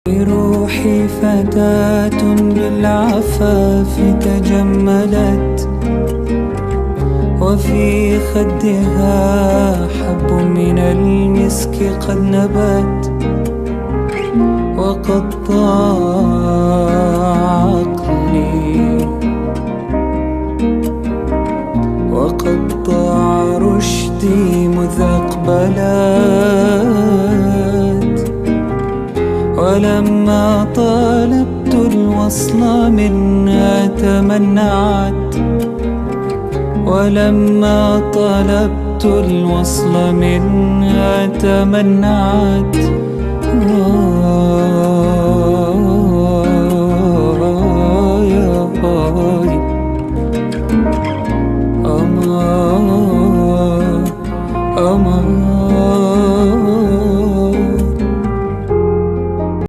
بروحي فتاة بالعفاف تجملت، وفي خدها حب من المسك قد نبت، وقد ضاع عقلي وقد ضاع رشدي مذ أقبلت. ولما طلبت الوصل منها تمنعت، ولما طلبت الوصل منها تمنعت.